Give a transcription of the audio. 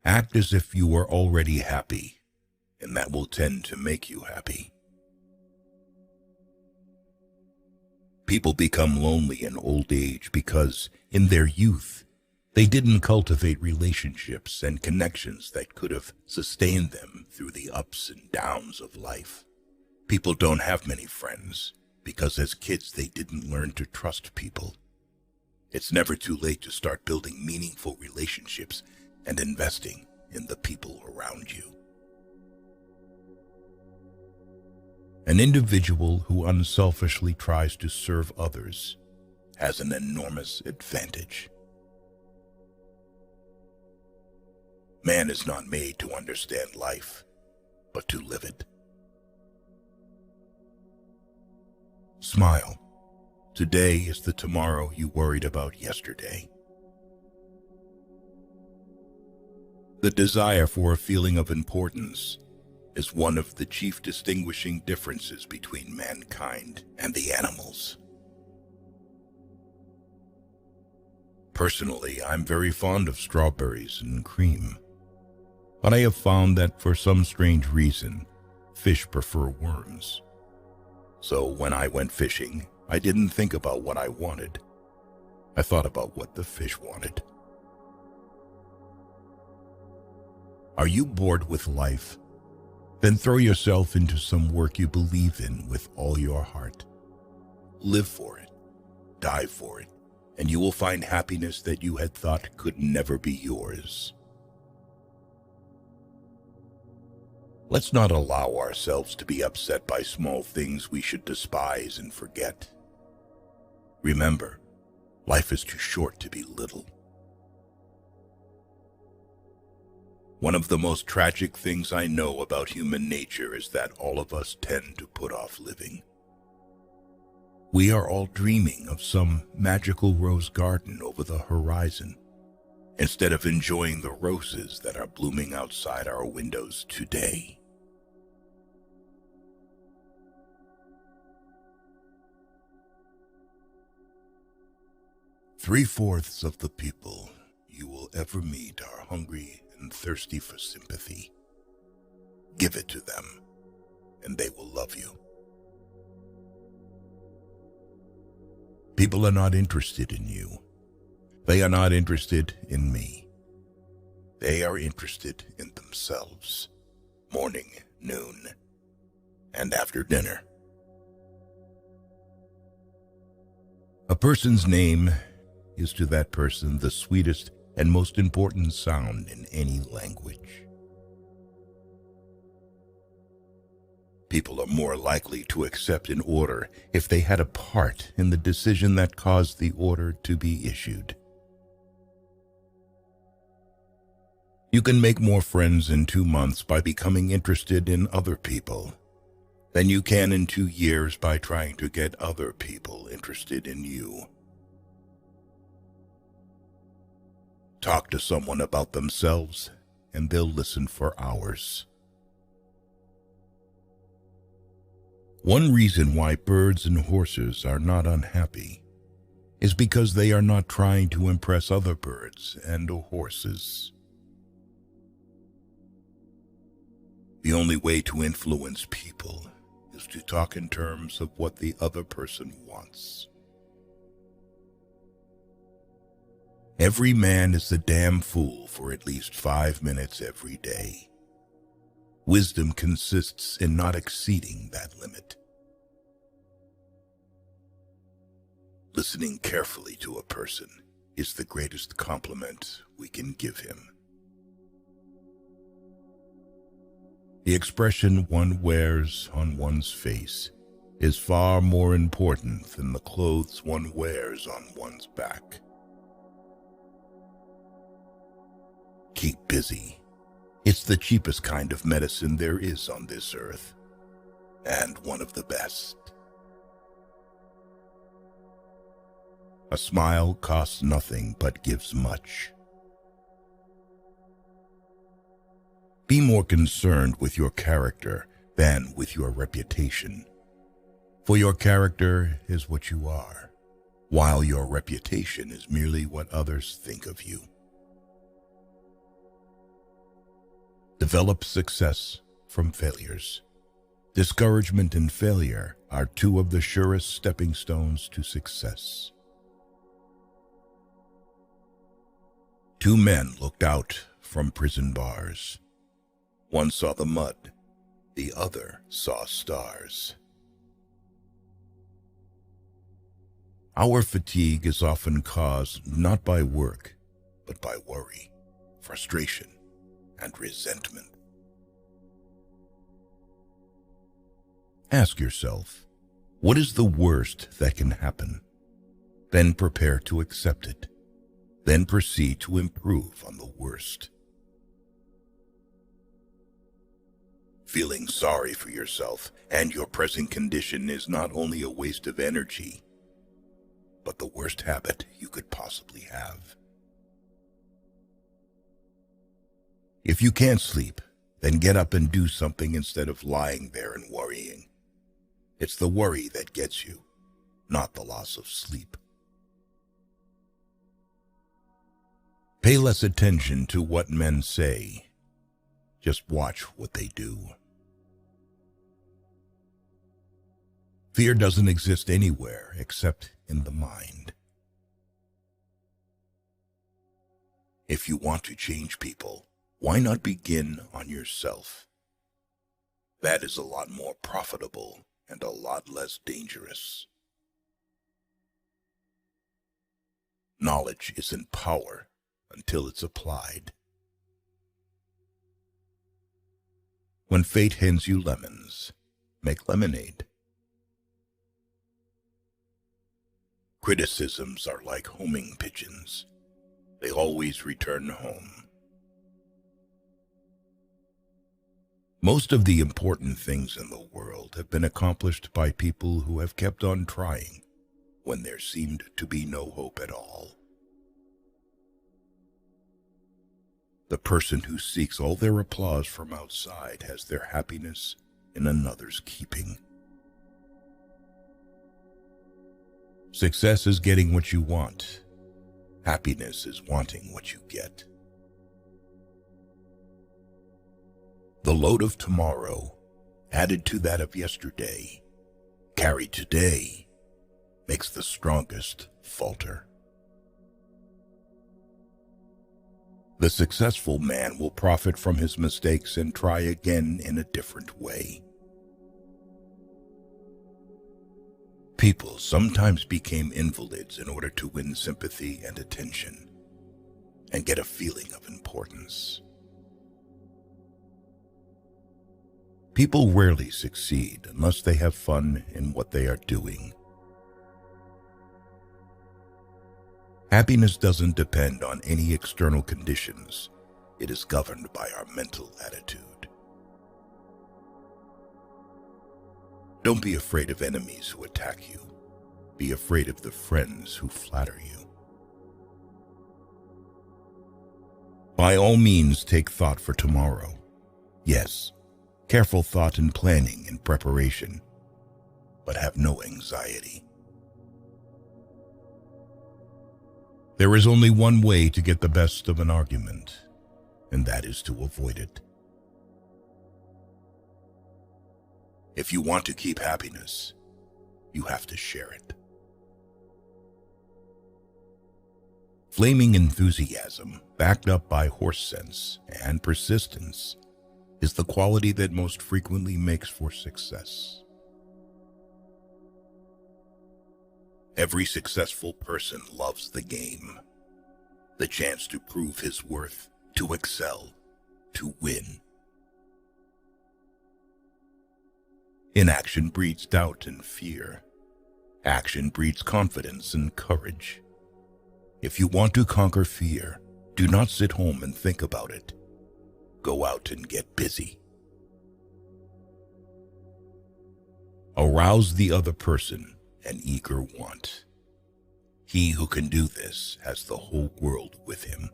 Act as if you are already happy, and that will tend to make you happy. People become lonely in old age because, in their youth, they didn't cultivate relationships and connections that could have sustained them through the ups and downs of life. People don't have many friends because as kids they didn't learn to trust people. It's never too late to start building meaningful relationships and investing in the people around you. An individual who unselfishly tries to serve others has an enormous advantage. Man is not made to understand life, but to live it. Smile. Today is the tomorrow you worried about yesterday. The desire for a feeling of importance is one of the chief distinguishing differences between mankind and the animals. Personally, I'm very fond of strawberries and cream, but I have found that for some strange reason, fish prefer worms. So when I went fishing, I didn't think about what I wanted. I thought about what the fish wanted. Are you bored with life? Then throw yourself into some work you believe in with all your heart. Live for it, die for it, and you will find happiness that you had thought could never be yours. Let's not allow ourselves to be upset by small things we should despise and forget. Remember, life is too short to be little. One of the most tragic things I know about human nature is that all of us tend to put off living. We are all dreaming of some magical rose garden over the horizon, instead of enjoying the roses that are blooming outside our windows today. Three-fourths of the people you will ever meet are hungry and thirsty for sympathy. Give it to them, and they will love you. People are not interested in you. They are not interested in me. They are interested in themselves, morning, noon, and after dinner. A person's name is to that person the sweetest and most important sound in any language. People are more likely to accept an order if they had a part in the decision that caused the order to be issued. You can make more friends in 2 months by becoming interested in other people than you can in 2 years by trying to get other people interested in you. Talk to someone about themselves, and they'll listen for hours. One reason why birds and horses are not unhappy is because they are not trying to impress other birds and horses. The only way to influence people is to talk in terms of what the other person wants. Every man is a damn fool for at least 5 minutes every day. Wisdom consists in not exceeding that limit. Listening carefully to a person is the greatest compliment we can give him. The expression one wears on one's face is far more important than the clothes one wears on one's back. Keep busy. It's the cheapest kind of medicine there is on this earth, and one of the best. A smile costs nothing but gives much. Be more concerned with your character than with your reputation, for your character is what you are, while your reputation is merely what others think of you. Develop success from failures. Discouragement and failure are two of the surest stepping stones to success. Two men looked out from prison bars. One saw the mud, the other saw stars. Our fatigue is often caused not by work, but by worry, frustration, and resentment. Ask yourself, what is the worst that can happen? Then prepare to accept it. Then proceed to improve on the worst. Feeling sorry for yourself and your present condition is not only a waste of energy, but the worst habit you could possibly have. If you can't sleep, then get up and do something instead of lying there and worrying. It's the worry that gets you, not the loss of sleep. Pay less attention to what men say. Just watch what they do. Fear doesn't exist anywhere except in the mind. If you want to change people, why not begin on yourself? That is a lot more profitable and a lot less dangerous. Knowledge isn't power until it's applied. When fate hands you lemons, make lemonade. Criticisms are like homing pigeons. They always return home. Most of the important things in the world have been accomplished by people who have kept on trying when there seemed to be no hope at all. The person who seeks all their applause from outside has their happiness in another's keeping. Success is getting what you want. Happiness is wanting what you get. The load of tomorrow, added to that of yesterday, carried today, makes the strongest falter. The successful man will profit from his mistakes and try again in a different way. People sometimes became invalids in order to win sympathy and attention, and get a feeling of importance. People rarely succeed unless they have fun in what they are doing. Happiness doesn't depend on any external conditions. It is governed by our mental attitude. Don't be afraid of enemies who attack you. Be afraid of the friends who flatter you. By all means, take thought for tomorrow. Yes, careful thought and planning and preparation, but have no anxiety. There is only one way to get the best of an argument, and that is to avoid it. If you want to keep happiness, you have to share it. Flaming enthusiasm, backed up by horse sense and persistence, is the quality that most frequently makes for success. Every successful person loves the game, the chance to prove his worth, to excel, to win. Inaction breeds doubt and fear. Action breeds confidence and courage. If you want to conquer fear, do not sit home and think about it. Go out and get busy. Arouse the other person an eager want. He who can do this has the whole world with him.